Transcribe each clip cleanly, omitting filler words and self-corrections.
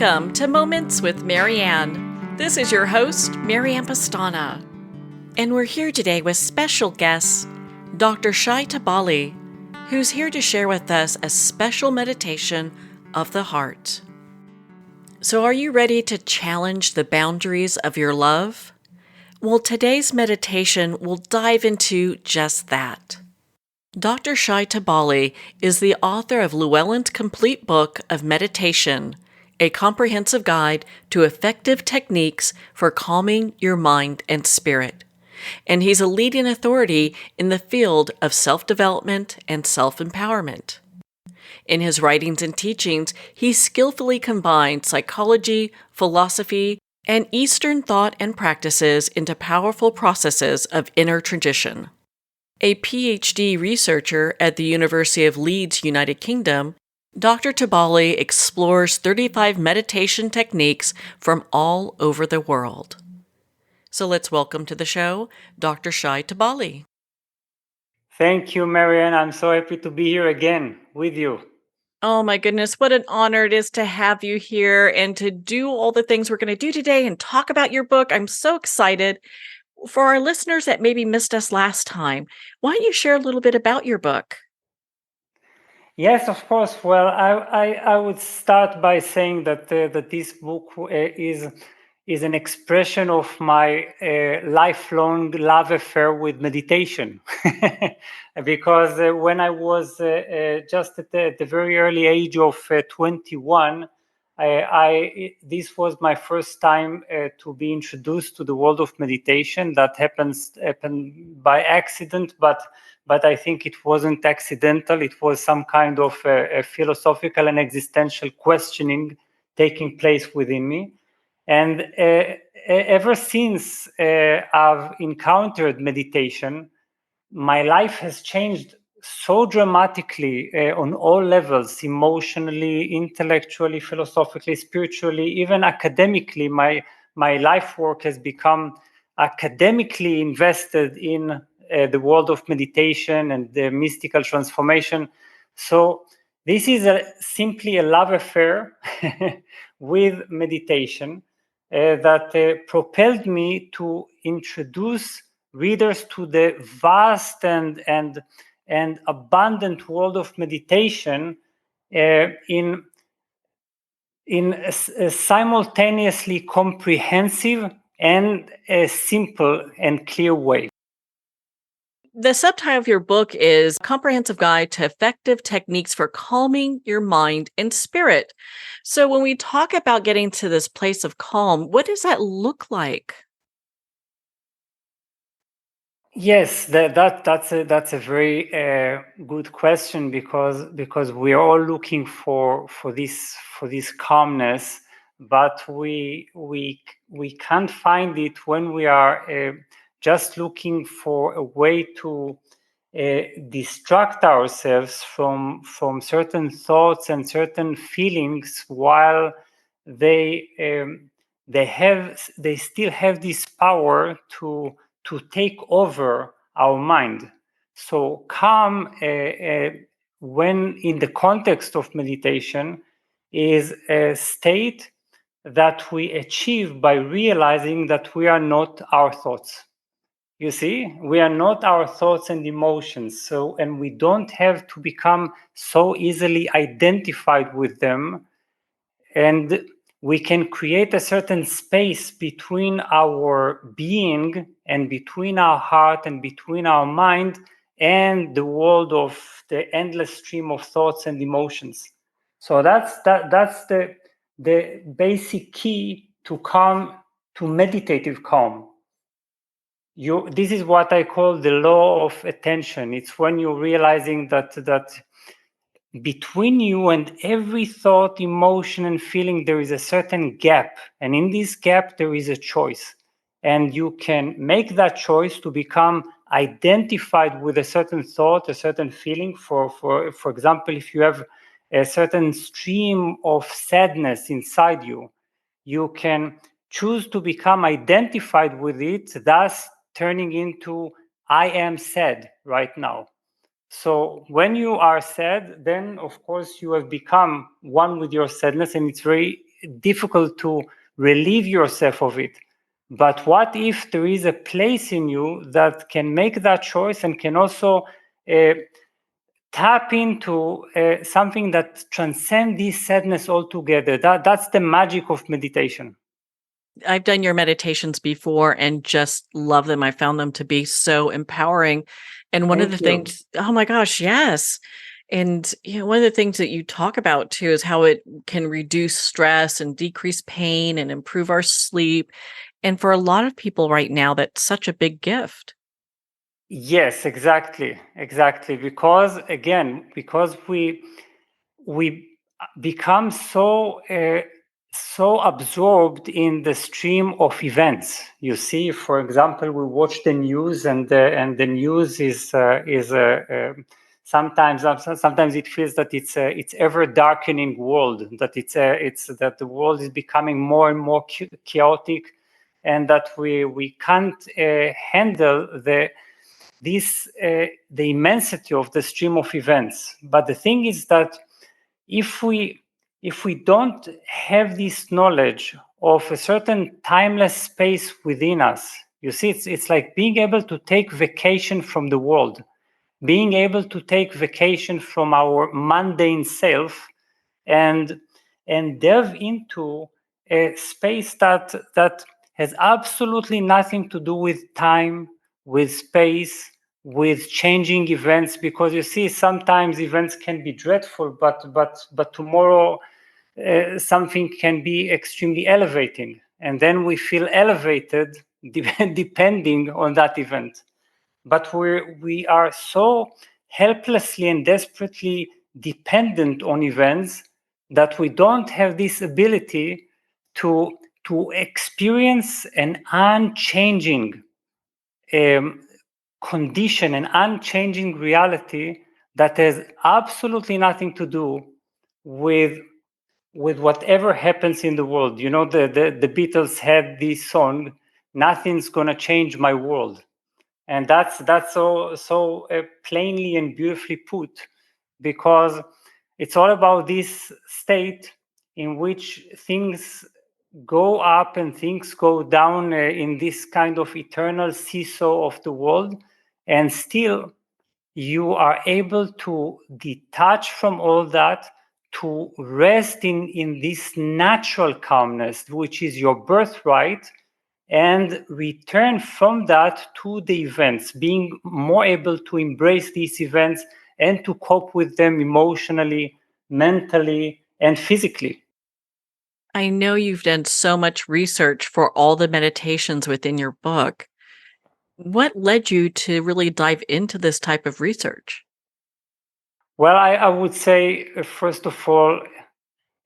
Welcome to Moments with Marianne. This is your host, Marianne Pastana. And we're here today with special guest, Dr. Shai Tubali, who's here to share with us a special meditation of the heart. So are you ready to challenge the boundaries of your love? Well, today's meditation will dive into just that. Dr. Shai Tubali is the author of Llewellyn's Complete Book of Meditation, a comprehensive guide to effective techniques for calming your mind and spirit. And he's a leading authority in the field of self-development and self-empowerment. In his writings and teachings, he skillfully combines psychology, philosophy, and Eastern thought and practices into powerful processes of inner tradition. A PhD researcher at the University of Leeds, United Kingdom, Dr. Tubali explores 35 meditation techniques from all over the world. So let's welcome to the show, Dr. Shai Tubali. Thank you, Marianne. I'm so happy to be here again with you. Oh my goodness, what an honor it is to have you here and to do all the things we're going to do today and talk about your book. I'm so excited. For our listeners that maybe missed us last time, why don't you share a little bit about your book? Yes, of course. Well, I would start by saying that this book is an expression of my lifelong love affair with meditation, because when I was just at the very early age of 21, this was my first time to be introduced to the world of meditation. That happened by accident, but I think it wasn't accidental. It was some kind of a philosophical and existential questioning taking place within me. And ever since I've encountered meditation, my life has changed so dramatically on all levels, emotionally, intellectually, philosophically, spiritually, even academically. My life work has become academically invested in the world of meditation and the mystical transformation. So this is simply a love affair with meditation that propelled me to introduce readers to the vast and abundant world of meditation in a simultaneously comprehensive and a simple and clear way. The subtitle of your book is Comprehensive Guide to Effective Techniques for Calming Your Mind and Spirit. So when we talk about getting to this place of calm, what does that look like? Yes, that's a very good question because we are all looking for this calmness, but we can't find it when we are just looking for a way to distract ourselves from certain thoughts and certain feelings while they they still have this power to take over our mind. So calm, when in the context of meditation, is a state that we achieve by realizing that we are not our thoughts. You see, we are not our thoughts and emotions. So, and we don't have to become so easily identified with them. And we can create a certain space between our being and between our heart and between our mind and the world of the endless stream of thoughts and emotions. So that's the basic key to calm, to meditative calm. This is what I call the law of attention. It's when you're realizing that between you and every thought, emotion, and feeling, there is a certain gap. And in this gap, there is a choice. And you can make that choice to become identified with a certain thought, a certain feeling. For example, if you have a certain stream of sadness inside you, you can choose to become identified with it, thus turning into, I am sad right now. So when you are sad, then of course you have become one with your sadness, and it's very difficult to relieve yourself of it. But what if there is a place in you that can make that choice and can also tap into something that transcends this sadness altogether? That's the magic of meditation. I've done your meditations before and just love them. I found them to be so empowering. And one of the Thank you. things, oh my gosh, yes. And one of the things that you talk about too is how it can reduce stress and decrease pain and improve our sleep. And for a lot of people right now, that's such a big gift. Yes, exactly. Because again, because we become so absorbed in the stream of events. You see, for example, we watch the news, and the news is sometimes it feels that it's ever darkening world, that it's that the world is becoming more and more chaotic, and that we can't handle the immensity of the stream of events. But the thing is that if we don't have this knowledge of a certain timeless space within us, you see, it's like being able to take vacation from the world, being able to take vacation from our mundane self, and delve into a space that has absolutely nothing to do with time, with space, with changing events. Because you see, sometimes events can be dreadful, but tomorrow something can be extremely elevating, and then we feel elevated depending on that event. But we are so helplessly and desperately dependent on events that we don't have this ability to experience an unchanging condition, an unchanging reality that has absolutely nothing to do with whatever happens in the world. You know, the Beatles had this song, "Nothing's gonna change my world." And that's so plainly and beautifully put, because it's all about this state in which things go up and things go down in this kind of eternal seesaw of the world, and still you are able to detach from all that, to rest in this natural calmness, which is your birthright, and return from that to the events, being more able to embrace these events and to cope with them emotionally, mentally, and physically. I know you've done so much research for all the meditations within your book. What led you to really dive into this type of research? Well, I would say, first of all,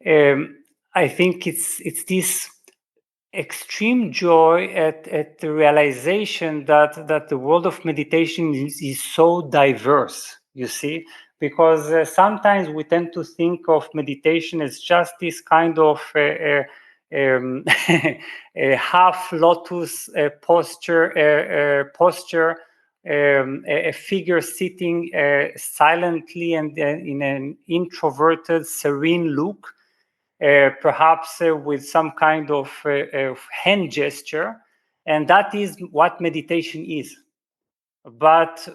I think it's this extreme joy at the realization that the world of meditation is so diverse, you see, because sometimes we tend to think of meditation as just this kind of a half lotus posture, a figure sitting silently and in an introverted, serene look, perhaps with some kind of hand gesture, and that is what meditation is. But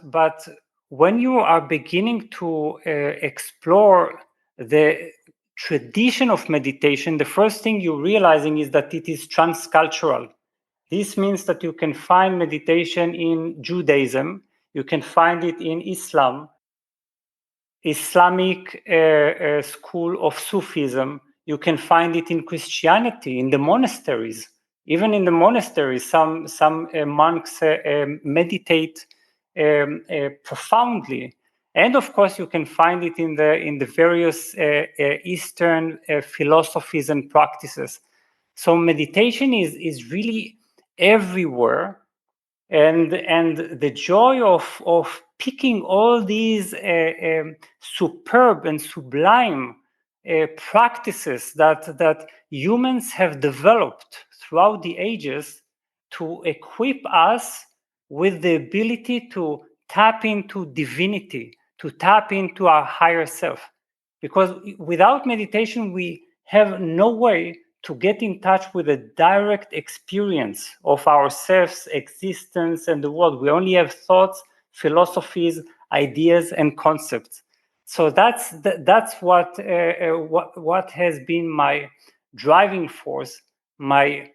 when you are beginning to explore the tradition of meditation, the first thing you're realizing is that it is transcultural. This means that you can find meditation in Judaism, you can find it in Islamic school of Sufism. You can find it in Christianity, in the monasteries. Even in the monasteries, some monks meditate profoundly. And of course, you can find it in the various Eastern philosophies and practices. So meditation is really everywhere, and the joy of picking all these superb and sublime practices that humans have developed throughout the ages to equip us with the ability to tap into divinity, to tap into our higher self. Because without meditation, we have no way to get in touch with a direct experience of ourselves, existence, and the world. We only have thoughts, philosophies, ideas, and concepts. So that's what has been my driving force, my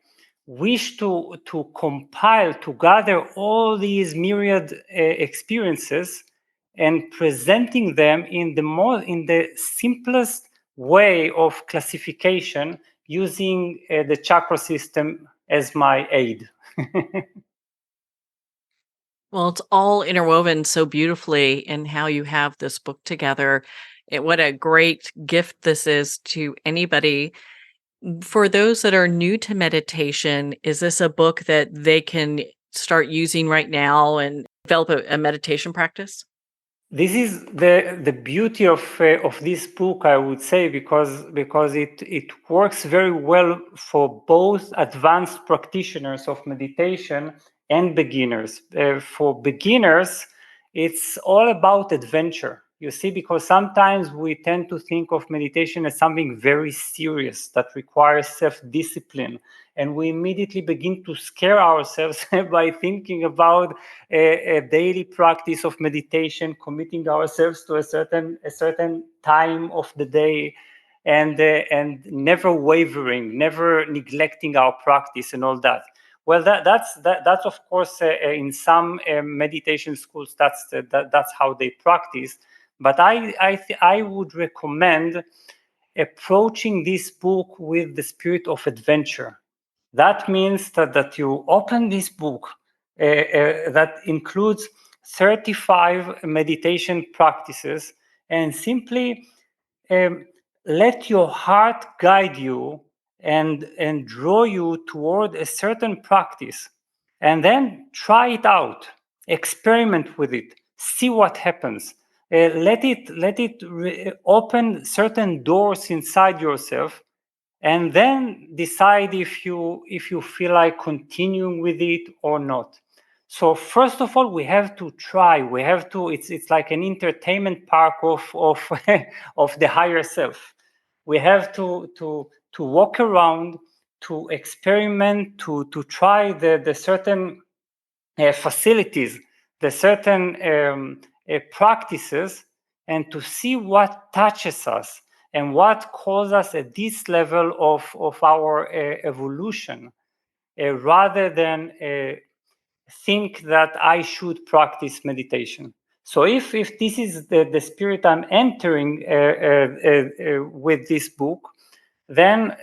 wish to compile, to gather all these myriad experiences and presenting them in the simplest way of classification, using the chakra system as my aid. Well, it's all interwoven so beautifully in how you have this book together. What a great gift this is to anybody. For those that are new to meditation, is this a book that they can start using right now and develop a meditation practice? This is the beauty of this book, I would say, because it works very well for both advanced practitioners of meditation and beginners. For beginners, it's all about adventure. You see, because sometimes we tend to think of meditation as something very serious that requires self-discipline, and we immediately begin to scare ourselves by thinking about a daily practice of meditation, committing ourselves to a certain time of the day, and never wavering, never neglecting our practice and all that. Well, that's of course in some meditation schools that's how they practice. But I would recommend approaching this book with the spirit of adventure. That means that you open this book that includes 35 meditation practices, and simply let your heart guide you and draw you toward a certain practice, and then try it out, experiment with it, see what happens. Let it open certain doors inside yourself, and then decide if you feel like continuing with it or not. So first of all, we have to try. We have to. It's like an entertainment park of of the higher self. We have to walk around, to experiment, to try the certain facilities, the certain practices, and to see what touches us and what calls us at this level of our evolution, rather than think that I should practice meditation. So if this is the spirit I'm entering with this book, then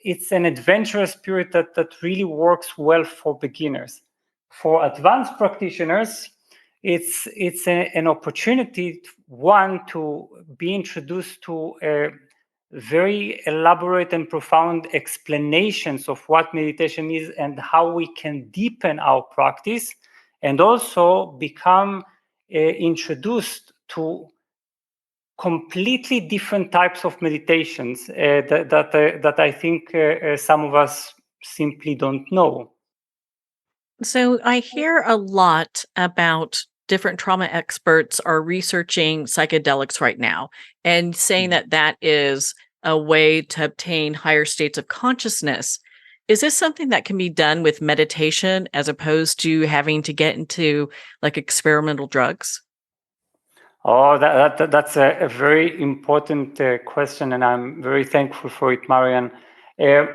it's an adventurous spirit that really works well for beginners. For advanced practitioners, it's an opportunity, one, to be introduced to very elaborate and profound explanations of what meditation is and how we can deepen our practice, and also become introduced to completely different types of meditations that I think some of us simply don't know. So I hear a lot about different trauma experts are researching psychedelics right now and saying that that is a way to obtain higher states of consciousness. Is this something that can be done with meditation as opposed to having to get into like experimental drugs? Oh, that's a very important question, and I'm very thankful for it, Marianne. Uh,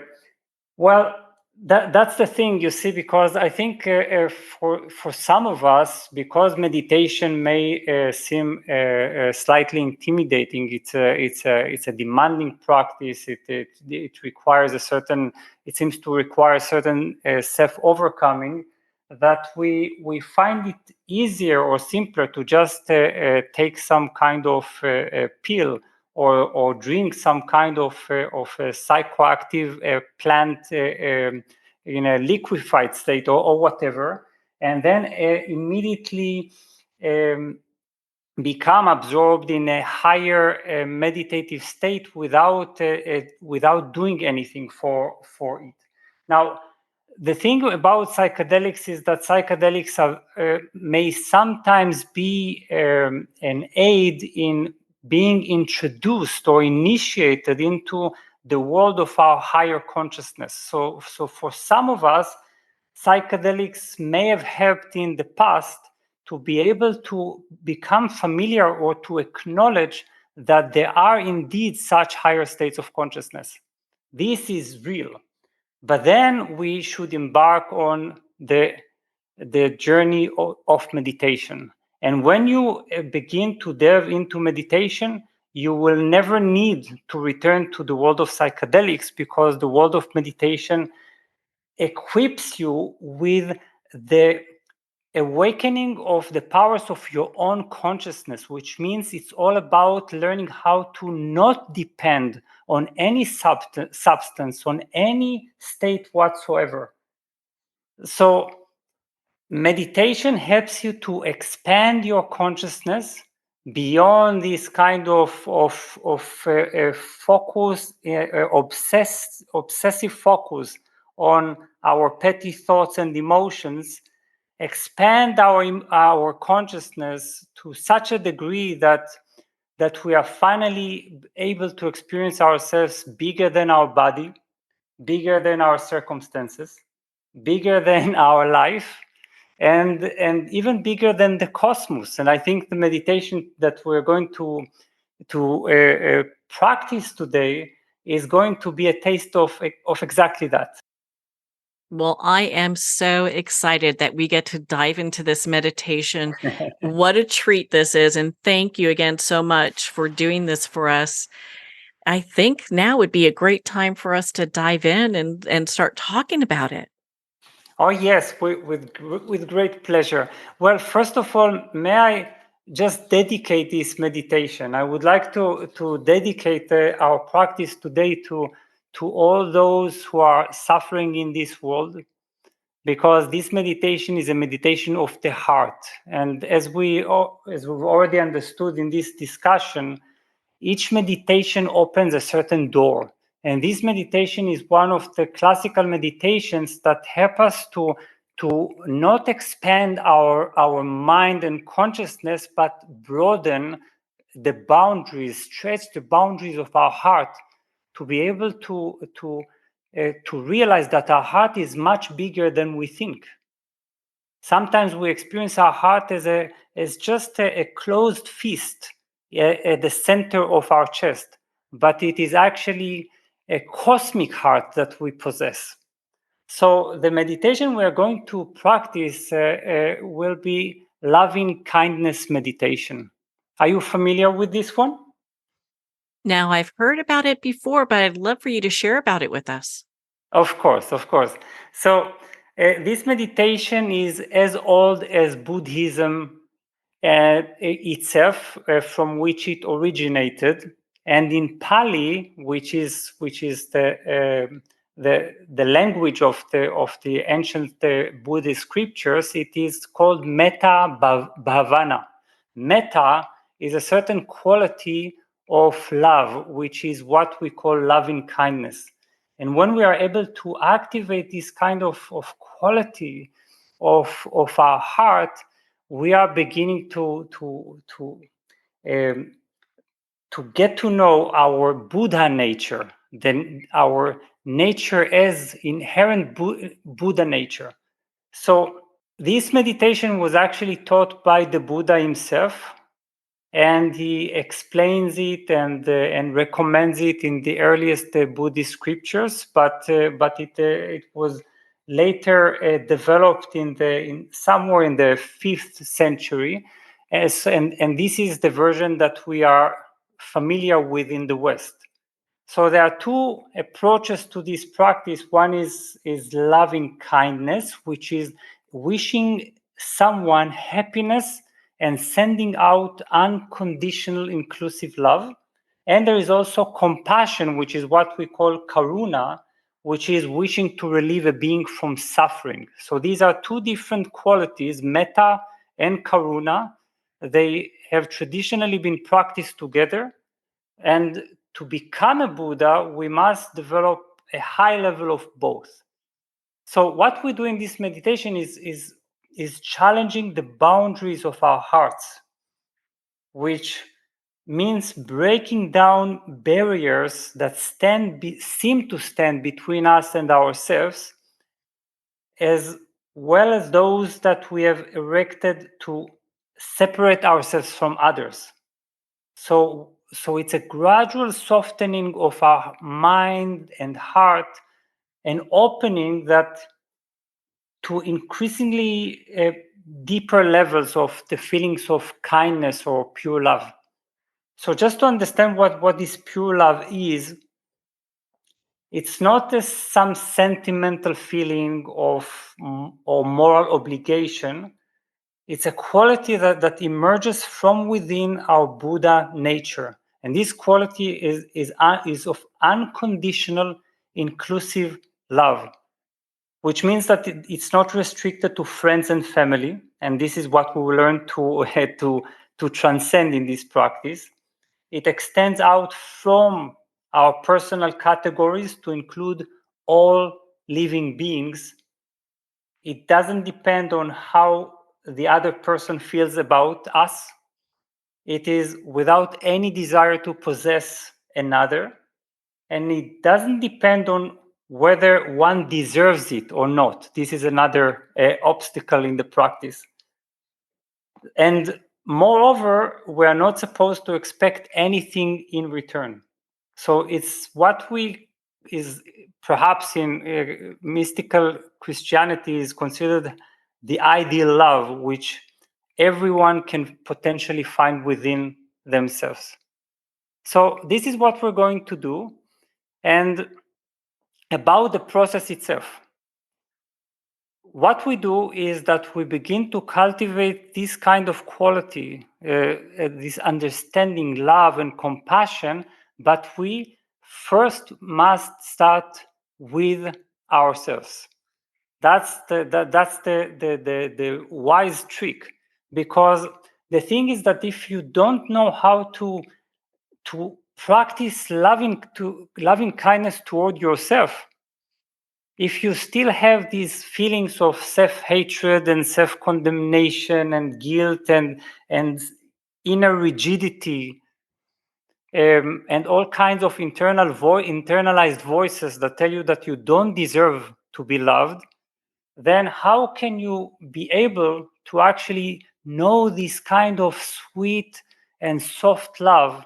well, that's the thing, you see, because I think for some of us, because meditation may seem slightly intimidating, it's a demanding practice. It requires it seems to require a certain self-overcoming, that we find it easier or simpler to just take some kind of pill, or drink some kind of a psychoactive plant in a liquefied state, or whatever, and then immediately become absorbed in a higher meditative state without doing anything for it. Now, the thing about psychedelics is that psychedelics may sometimes be an aid in being introduced or initiated into the world of our higher consciousness. So for some of us, psychedelics may have helped in the past to be able to become familiar or to acknowledge that there are indeed such higher states of consciousness. This is real. But then we should embark on the journey of meditation. And when you begin to delve into meditation, you will never need to return to the world of psychedelics, because the world of meditation equips you with the awakening of the powers of your own consciousness, which means it's all about learning how to not depend on any substance, on any state whatsoever. So meditation helps you to expand your consciousness beyond this kind of focus, obsessive focus on our petty thoughts and emotions. Expand our consciousness to such a degree that we are finally able to experience ourselves bigger than our body, bigger than our circumstances, bigger than our life, and even bigger than the cosmos. And I think the meditation that we're going to practice today is going to be a taste of exactly that. Well, I am so excited that we get to dive into this meditation. What a treat this is. And thank you again so much for doing this for us. I think now would be a great time for us to dive in and start talking about it. Oh, yes, with great pleasure. Well, first of all, may I just dedicate this meditation? I would like to dedicate our practice today to all those who are suffering in this world, because this meditation is a meditation of the heart. And as we've already understood in this discussion, each meditation opens a certain door. And this meditation is one of the classical meditations that help us to not expand our mind and consciousness, but broaden the boundaries, stretch the boundaries of our heart, to be able to realize that our heart is much bigger than we think. Sometimes we experience our heart as just a closed fist at the center of our chest, but it is actually a cosmic heart that we possess. So the meditation we are going to practice will be loving kindness meditation. Are you familiar with this one? Now, I've heard about it before, but I'd love for you to share about it with us. Of course, of course. So this meditation is as old as Buddhism itself, from which it originated. And in Pali, which is the language of the ancient Buddhist scriptures, it is called metta bhavana. Metta is a certain quality of love, which is what we call loving kindness. And when we are able to activate this kind of quality of our heart, we are beginning to get to know our Buddha nature, then our nature as inherent Buddha nature. So this meditation was actually taught by the Buddha himself, and he explains it and recommends it in the earliest Buddhist scriptures. But it was later developed in somewhere in the 5th century, and this is the version that we are familiar with in the West. So there are two approaches to this practice. One is loving kindness, which is wishing someone happiness and sending out unconditional inclusive love. And there is also compassion, which is what we call karuna, which is wishing to relieve a being from suffering. So these are two different qualities, metta and karuna. They have traditionally been practiced together. And to become a Buddha, we must develop a high level of both. So what we do in this meditation is challenging the boundaries of our hearts, which means breaking down barriers that seem to stand between us and ourselves, as well as those that we have erected to separate ourselves from others. So it's a gradual softening of our mind and heart, and opening that to increasingly deeper levels of the feelings of kindness or pure love. So just to understand what this pure love is, it's not some sentimental feeling of or moral obligation. It's a quality that emerges from within our Buddha nature. And this quality is of unconditional, inclusive love, which means that it's not restricted to friends and family. And this is what we will learn to transcend in this practice. It extends out from our personal categories to include all living beings. It doesn't depend on how the other person feels about us. It is without any desire to possess another. And it doesn't depend on whether one deserves it or not. This is another obstacle in the practice. And moreover, we are not supposed to expect anything in return. So it's what we is perhaps in mystical Christianity is considered the ideal love, which everyone can potentially find within themselves. So this is what we're going to do. And about the process itself, what we do is that we begin to cultivate this kind of quality, this understanding, love, and compassion, but we first must start with ourselves. That's the wise trick, because the thing is that if you don't know how to practice loving kindness toward yourself, if you still have these feelings of self-hatred and self-condemnation and guilt and inner rigidity, and all kinds of internalized voices that tell you that you don't deserve to be loved, then how can you be able to actually know this kind of sweet and soft love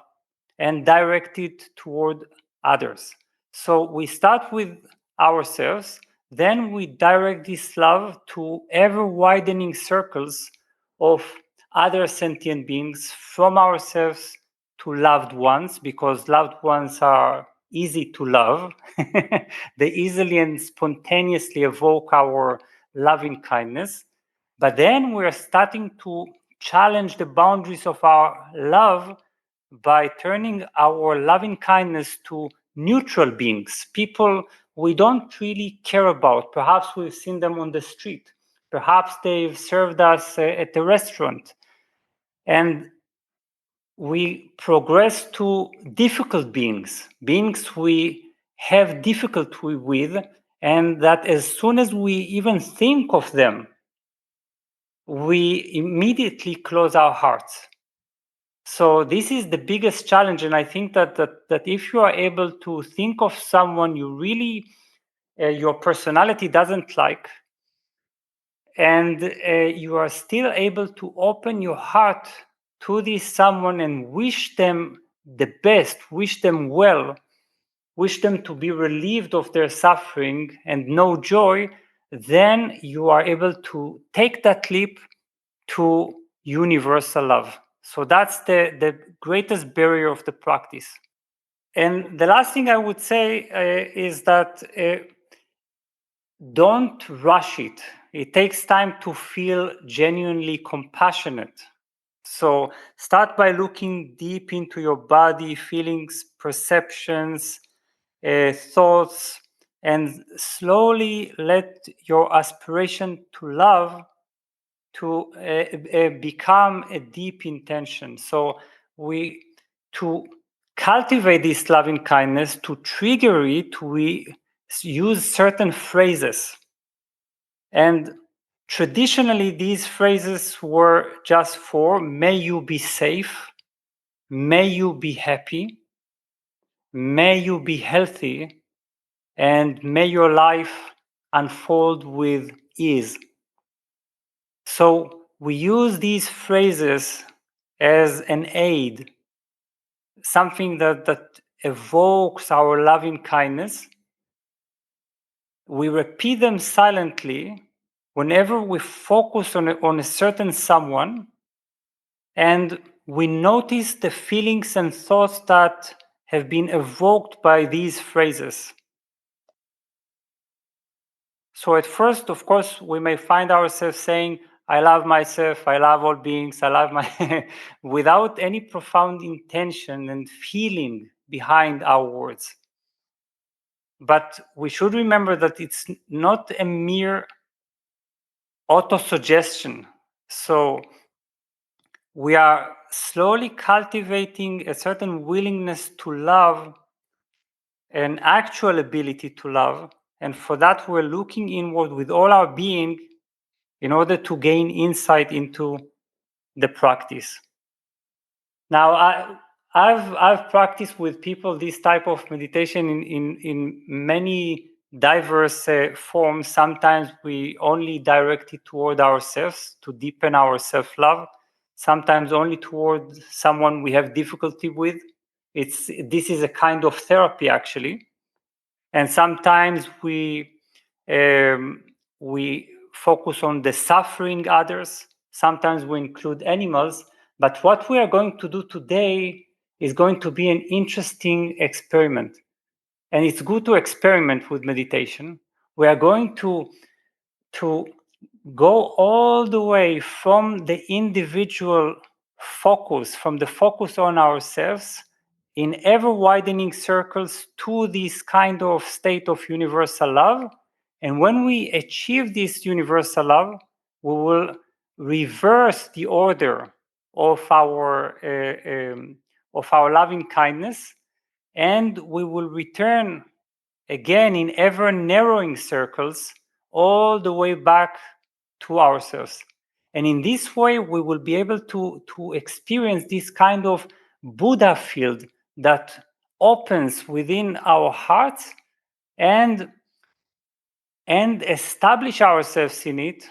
and direct it toward others? So we start with ourselves, then we direct this love to ever widening circles of other sentient beings, from ourselves to loved ones, because loved ones are easy to love. They easily and spontaneously evoke our loving kindness. But then we're starting to challenge the boundaries of our love by turning our loving kindness to neutral beings, people we don't really care about. Perhaps we've seen them on the street. Perhaps they've served us at a restaurant. And we progress to difficult beings we have difficulty with, and that as soon as we even think of them, we immediately close our hearts. So this is the biggest challenge, and I think that if you are able to think of someone you really your personality doesn't like, and you are still able to open your heart to this someone and wish them the best, wish them well, wish them to be relieved of their suffering and know joy, then you are able to take that leap to universal love. So that's the greatest barrier of the practice. And the last thing I would say is that don't rush it. It takes time to feel genuinely compassionate. So start by looking deep into your body, feelings, perceptions, thoughts, and slowly let your aspiration to love to become a deep intention. So to cultivate this loving kindness, to trigger it, we use certain phrases. And traditionally, these phrases were just for, may you be safe, may you be happy, may you be healthy, and may your life unfold with ease. So we use these phrases as an aid, something that evokes our loving kindness. We repeat them silently whenever we focus on a certain someone, and we notice the feelings and thoughts that have been evoked by these phrases. So at first, of course, we may find ourselves saying, I love myself, I love all beings, I love my, without any profound intention and feeling behind our words. But we should remember that it's not a mere autosuggestion. So we are slowly cultivating a certain willingness to love, an actual ability to love. And for that, we're looking inward with all our being in order to gain insight into the practice. Now, I've practiced with people this type of meditation in many diverse forms. Sometimes we only direct it toward ourselves to deepen our self-love. Sometimes only toward someone we have difficulty with. This is a kind of therapy, actually. And sometimes we focus on the suffering others. Sometimes we include animals. But what we are going to do today is going to be an interesting experiment. And it's good to experiment with meditation. We are going to go all the way from the individual focus, from the focus on ourselves, in ever widening circles to this kind of state of universal love. And when we achieve this universal love, we will reverse the order of our loving kindness, and we will return again in ever narrowing circles all the way back to ourselves. And in this way, we will be able to experience this kind of Buddha field that opens within our hearts and establish ourselves in it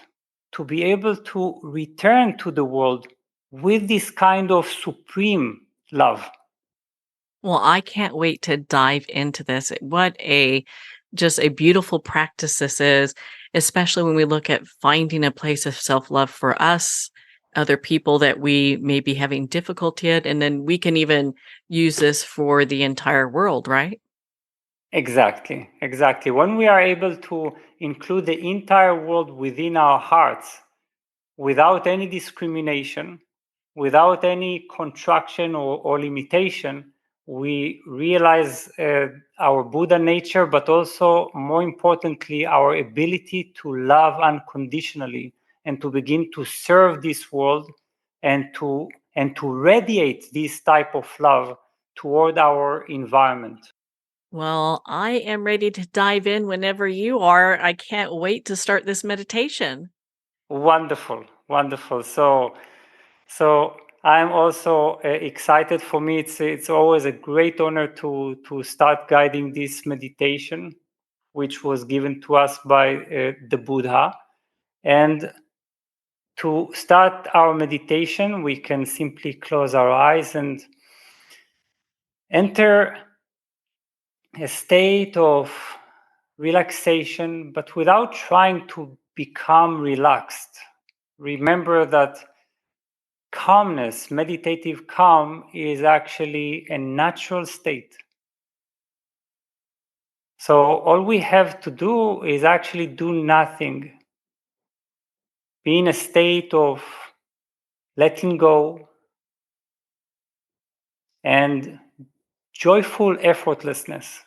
to be able to return to the world with this kind of supreme love. Well, I can't wait to dive into this. What a just a beautiful practice this is, especially when we look at finding a place of self-love for us, other people that we may be having difficulty at, and then we can even use this for the entire world, right? Exactly, exactly. When we are able to include the entire world within our hearts without any discrimination, without any contraction or limitation, we realize our Buddha nature, but also, more importantly, our ability to love unconditionally and to begin to serve this world and to radiate this type of love toward our environment. Well, I am ready to dive in whenever you are. I can't wait to start this meditation. Wonderful, wonderful. So I'm also excited. For me, it's always a great honor to start guiding this meditation, which was given to us by the Buddha. And to start our meditation, we can simply close our eyes and enter a state of relaxation, but without trying to become relaxed. Remember that calmness, meditative calm, is actually a natural state. So all we have to do is actually do nothing. Be in a state of letting go and joyful effortlessness.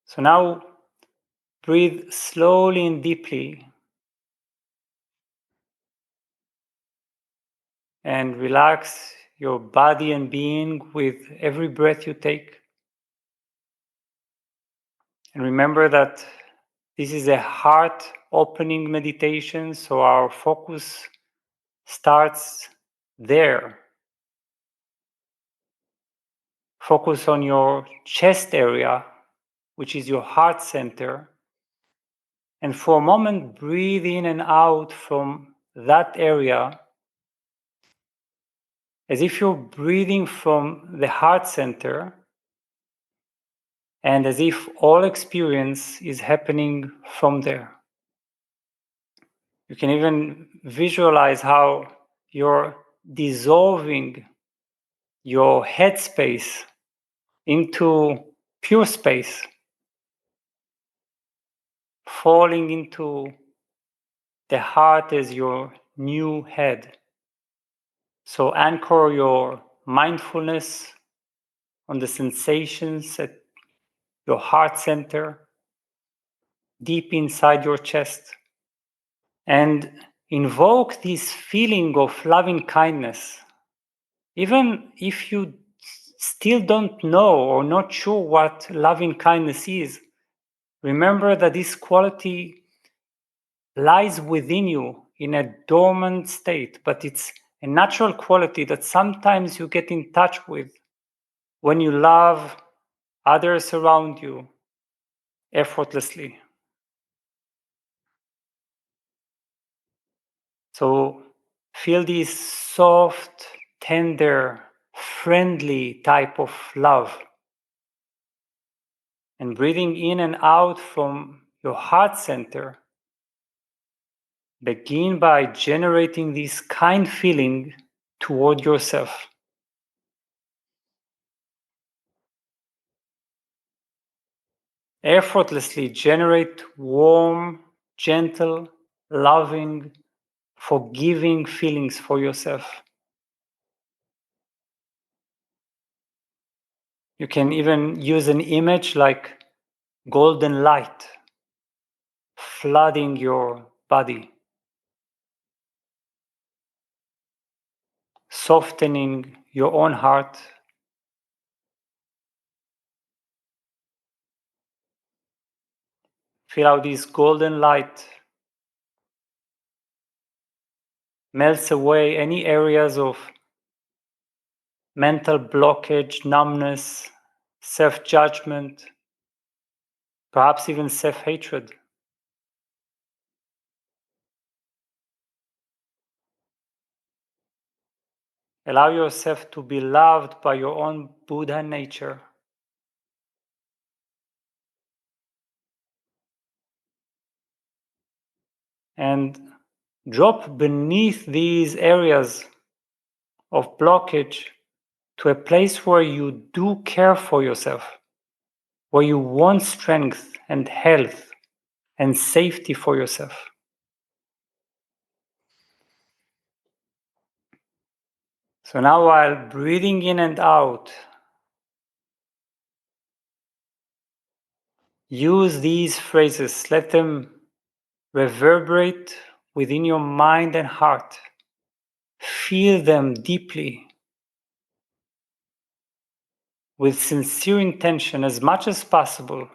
So now breathe slowly and deeply and relax your body and being with every breath you take. And remember that this is a heart opening meditation, so our focus starts there, Focus on your chest area, which is your heart center. And for a moment, breathe in and out from that area as if you're breathing from the heart center and as if all experience is happening from there. You can even visualize how you're dissolving your headspace into pure space, falling into the heart as your new head. So anchor your mindfulness on the sensations at your heart center, deep inside your chest, and invoke this feeling of loving kindness. Even if you still don't know or not sure what loving kindness is, remember that this quality lies within you in a dormant state, but it's a natural quality that sometimes you get in touch with when you love others around you effortlessly. So feel this soft, tender, friendly type of love. And breathing in and out from your heart center, begin by generating this kind feeling toward yourself. Effortlessly generate warm, gentle, loving, forgiving feelings for yourself. You can even use an image like golden light flooding your body, softening your own heart. Feel how this golden light melts away any areas of mental blockage, numbness, self-judgment, perhaps even self-hatred. Allow yourself to be loved by your own Buddha nature. And drop beneath these areas of blockage to a place where you do care for yourself, where you want strength and health and safety for yourself. So now, while breathing in and out, use these phrases, let them reverberate within your mind and heart. Feel them deeply with sincere intention as much as possible.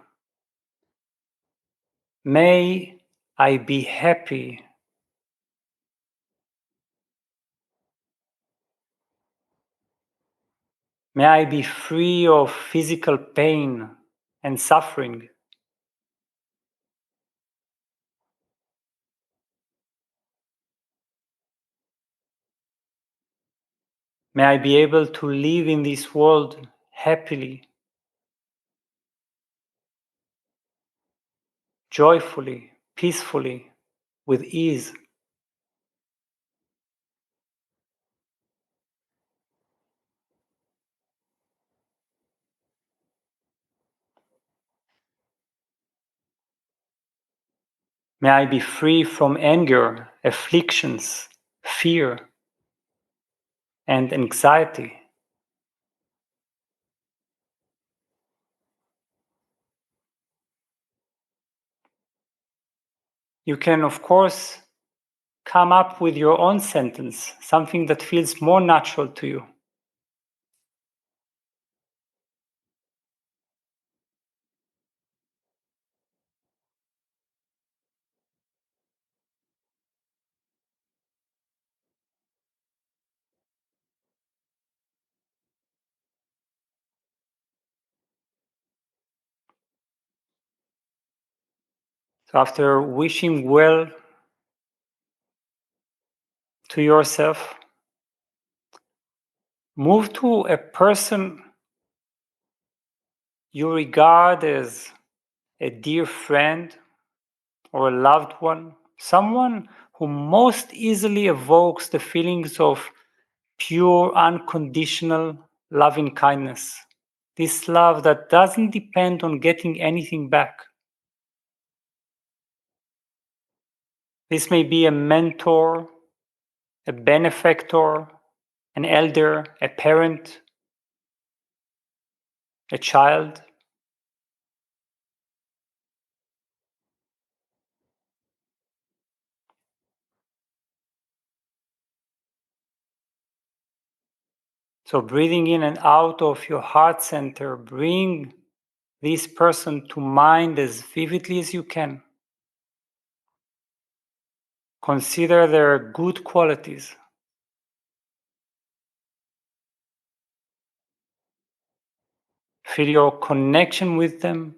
May I be happy. May I be free of physical pain and suffering. May I be able to live in this world happily, joyfully, peacefully, with ease. May I be free from anger, afflictions, fear, and anxiety. You can, of course, come up with your own sentence, something that feels more natural to you. So after wishing well to yourself, move to a person you regard as a dear friend or a loved one, someone who most easily evokes the feelings of pure, unconditional loving kindness. This love that doesn't depend on getting anything back. This may be a mentor, a benefactor, an elder, a parent, a child. So breathing in and out of your heart center, bring this person to mind as vividly as you can. Consider their good qualities. Feel your connection with them,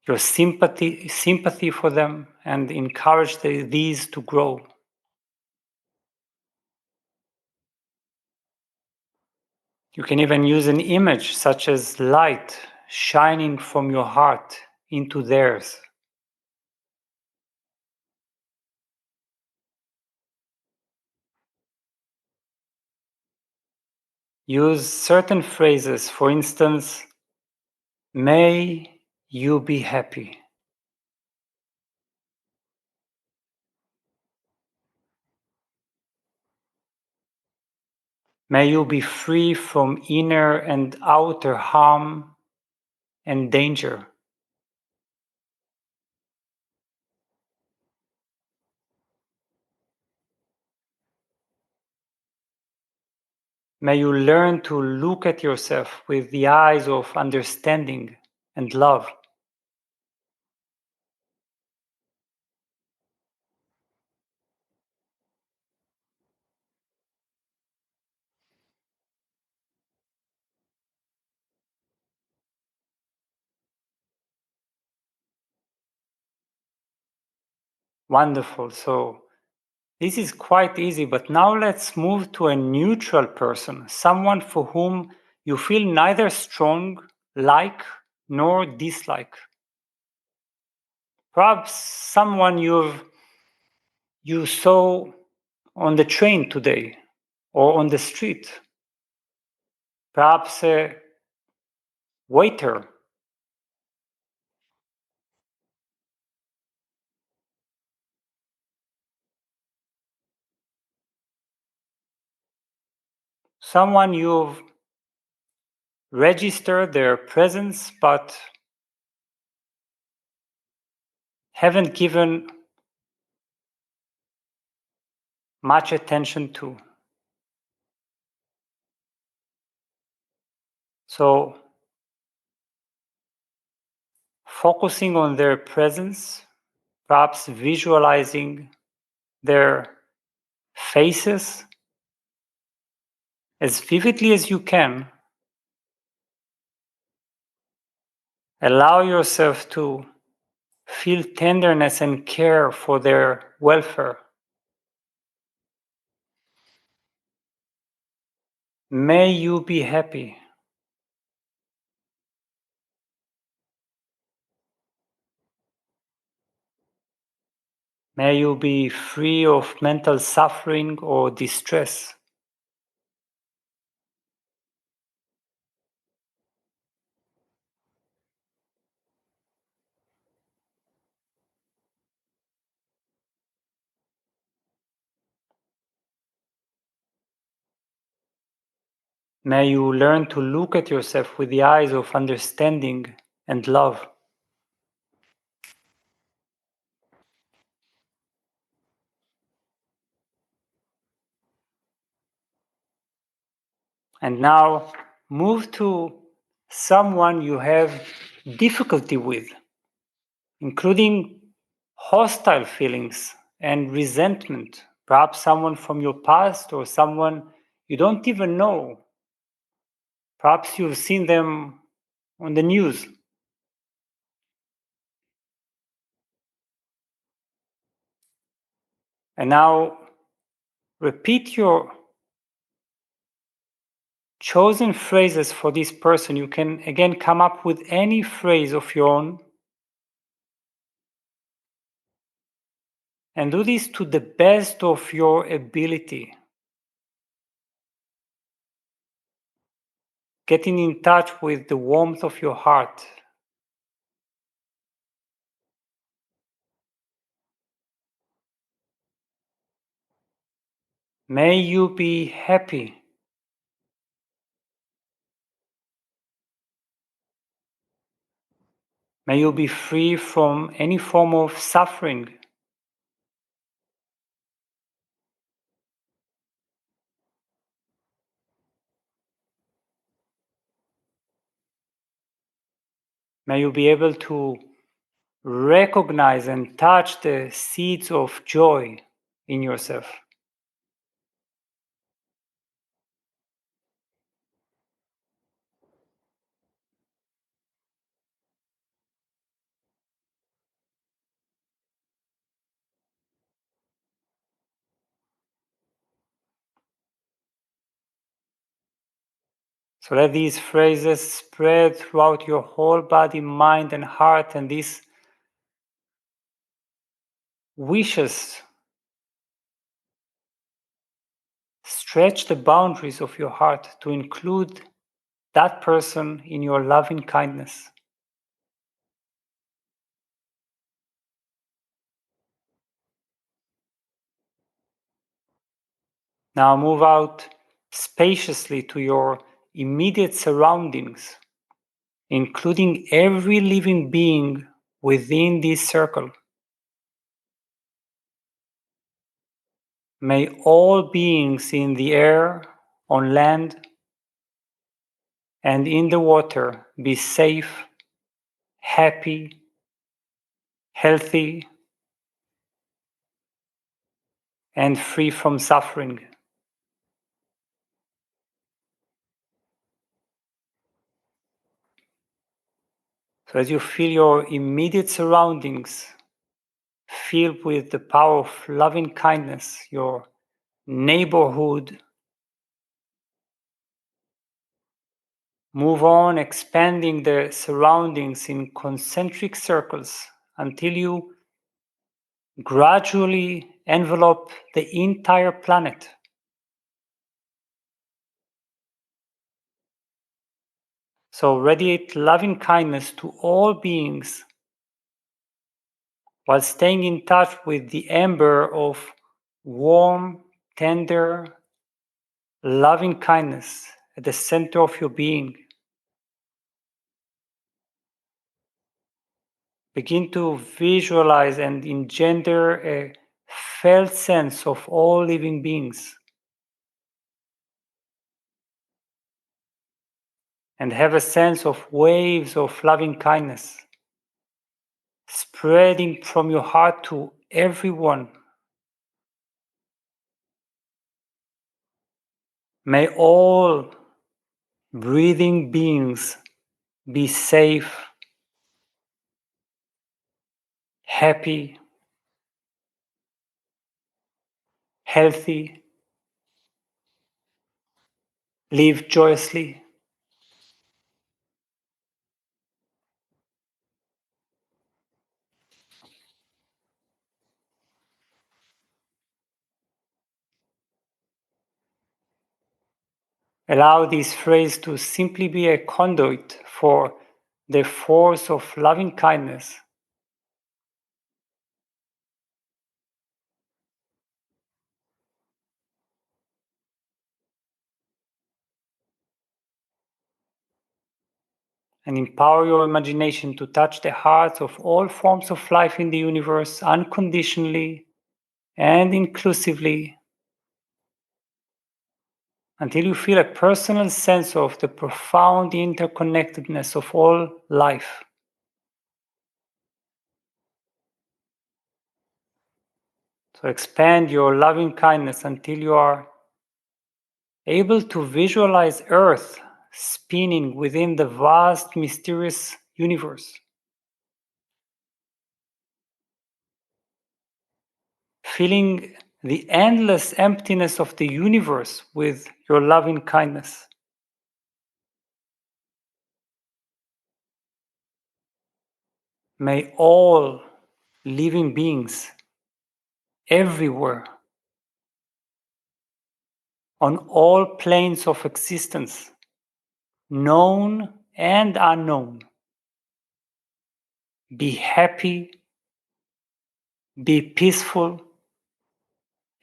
your sympathy for them, and encourage these to grow. You can even use an image such as light shining from your heart into theirs. Use certain phrases, for instance, may you be happy. May you be free from inner and outer harm and danger. May you learn to look at yourself with the eyes of understanding and love. Wonderful. So this is quite easy, but now let's move to a neutral person, someone for whom you feel neither strong like nor dislike. Perhaps someone you saw on the train today or on the street. Perhaps a waiter. Someone you've registered their presence but haven't given much attention to. So focusing on their presence, perhaps visualizing their faces as vividly as you can. Allow yourself to feel tenderness and care for their welfare. May you be happy. May you be free of mental suffering or distress. May you learn to look at yourself with the eyes of understanding and love. And now move to someone you have difficulty with, including hostile feelings and resentment. Perhaps someone from your past or someone you don't even know. Perhaps you've seen them on the news. And now repeat your chosen phrases for this person. You can again come up with any phrase of your own. And do this to the best of your ability. Getting in touch with the warmth of your heart. May you be happy. May you be free from any form of suffering. May you be able to recognize and touch the seeds of joy in yourself. So let these phrases spread throughout your whole body, mind, and heart, and these wishes stretch the boundaries of your heart to include that person in your loving kindness. Now move out spaciously to your immediate surroundings, including every living being within this circle. May all beings in the air, on land, and in the water be safe, happy, healthy, and free from suffering. So as you feel your immediate surroundings filled with the power of loving kindness, your neighborhood, move on expanding the surroundings in concentric circles until you gradually envelop the entire planet. So radiate loving kindness to all beings while staying in touch with the ember of warm, tender, loving kindness at the center of your being. Begin to visualize and engender a felt sense of all living beings. And have a sense of waves of loving kindness spreading from your heart to everyone. May all breathing beings be safe, happy, healthy, live joyously. Allow this phrase to simply be a conduit for the force of loving kindness. And empower your imagination to touch the hearts of all forms of life in the universe unconditionally and inclusively until you feel a personal sense of the profound interconnectedness of all life. So expand your loving kindness until you are able to visualize Earth spinning within the vast, mysterious universe. Feeling the endless emptiness of the universe with your loving kindness. May all living beings everywhere, on all planes of existence, known and unknown, be happy, be peaceful,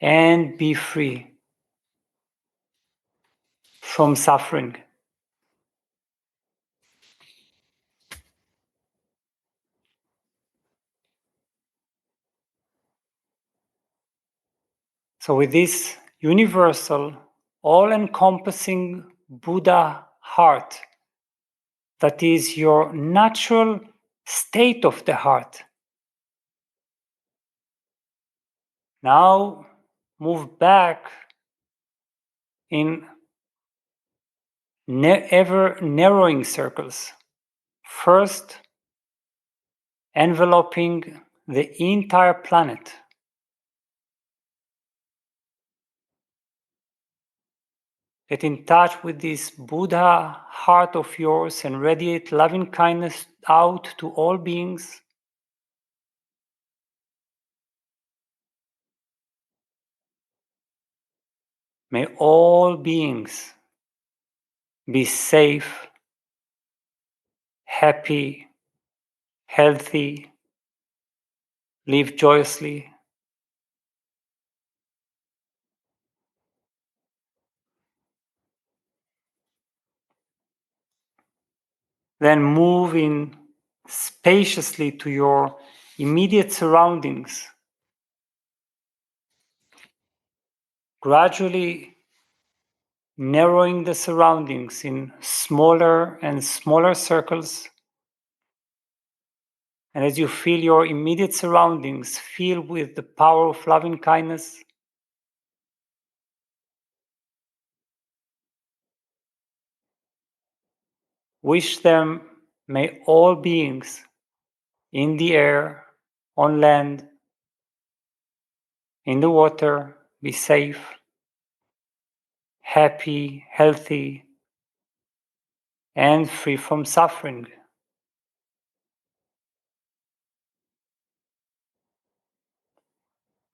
and be free from suffering. So with this universal, all-encompassing Buddha heart, that is your natural state of the heart, now move back in ever narrowing circles. First, enveloping the entire planet. Get in touch with this Buddha heart of yours and radiate loving kindness out to all beings. May all beings be safe, happy, healthy, live joyously. Then move in spaciously to your immediate surroundings. Gradually narrowing the surroundings in smaller and smaller circles. And as you feel your immediate surroundings fill with the power of loving kindness, wish them, may all beings in the air, on land, in the water, be safe, happy, healthy, and free from suffering.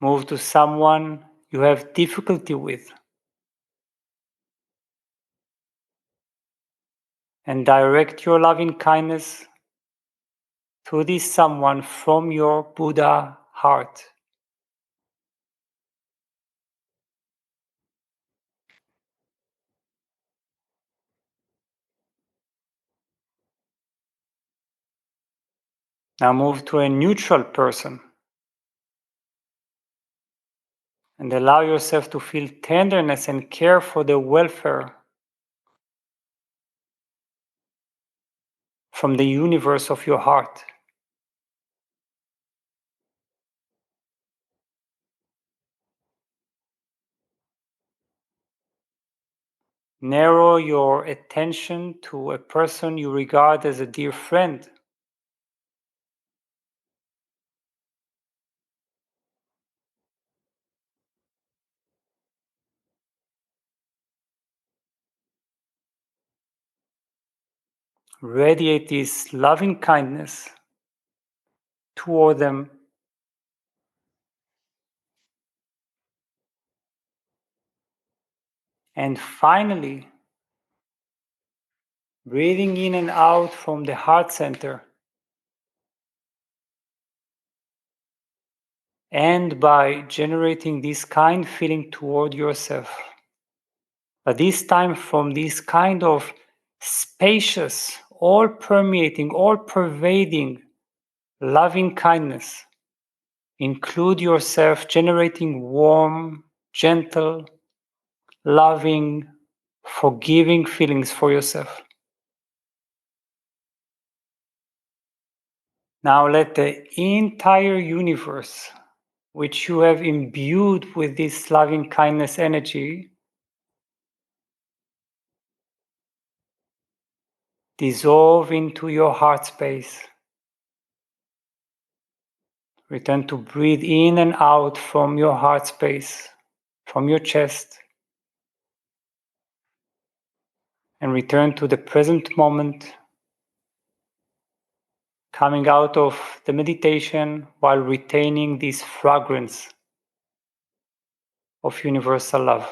Move to someone you have difficulty with and direct your loving kindness to this someone from your Buddha heart. Now move to a neutral person and allow yourself to feel tenderness and care for the welfare from the universe of your heart. Narrow your attention to a person you regard as a dear friend. Radiate this loving kindness toward them. And finally, breathing in and out from the heart center. And by generating this kind feeling toward yourself. But this time from this kind of spacious, all permeating, all pervading loving kindness. Include yourself generating warm, gentle, loving, forgiving feelings for yourself. Now let the entire universe, which you have imbued with this loving kindness energy, dissolve into your heart space. Return to breathe in and out from your heart space, from your chest. And return to the present moment, coming out of the meditation while retaining this fragrance of universal love.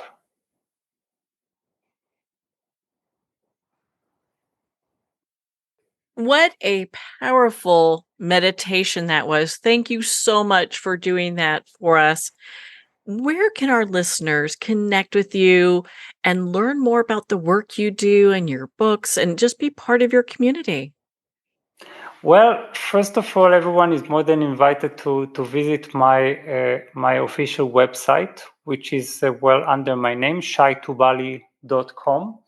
What a powerful meditation that was. Thank you so much for doing that for us. Where can our listeners connect with you and learn more about the work you do and your books and just be part of your community? Well, first of all, everyone is more than invited to visit my official website, which is under my name, shaitubali.com.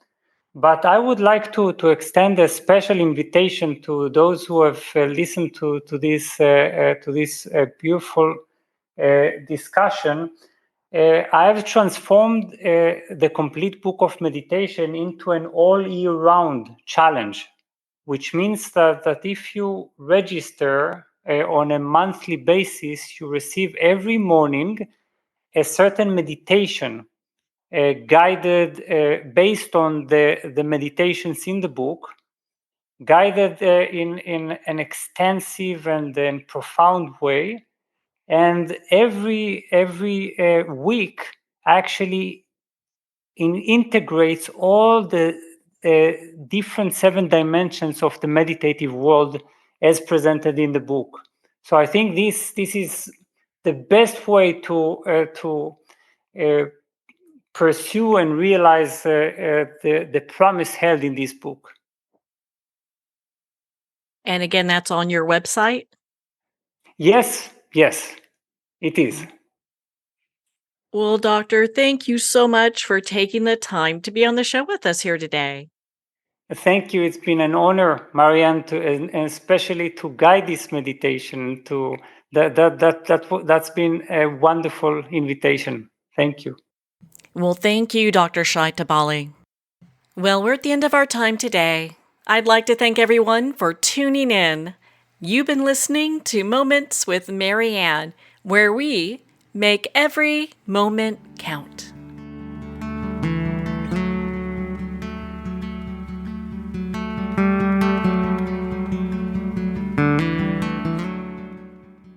But I would like to extend a special invitation to those who have listened to this beautiful discussion. I have transformed the complete book of meditation into an all year round challenge, which means that if you register on a monthly basis, you receive every morning a certain meditation guided based on the meditations in the book, guided in an extensive and profound way. And every week actually integrates all the different 7 dimensions of the meditative world as presented in the book. So I think this is the best way to pursue and realize the promise held in this book. And again, that's on your website? Yes, it is. Well, Doctor, thank you so much for taking the time to be on the show with us here today. Thank you. It's been an honor, Marianne, and especially to guide this meditation. That's been a wonderful invitation. Thank you. Well, thank you, Dr. Shai Tubali. Well, we're at the end of our time today. I'd like to thank everyone for tuning in. You've been listening to Moments with Marianne, where we make every moment count.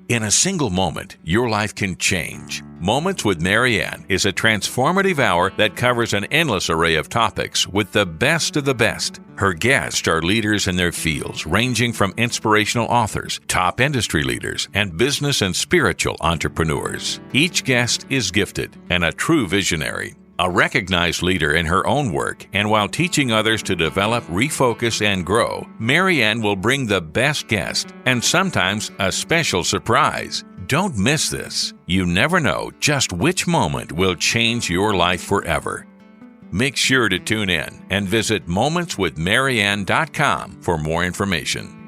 In a single moment, your life can change. Moments with Marianne is a transformative hour that covers an endless array of topics with the best of the best. Her guests are leaders in their fields, ranging from inspirational authors, top industry leaders, and business and spiritual entrepreneurs. Each guest is gifted and a true visionary. A recognized leader in her own work, and while teaching others to develop, refocus, and grow, Marianne will bring the best guest and sometimes a special surprise. Don't miss this. You never know just which moment will change your life forever. Make sure to tune in and visit momentswithmarianne.com for more information.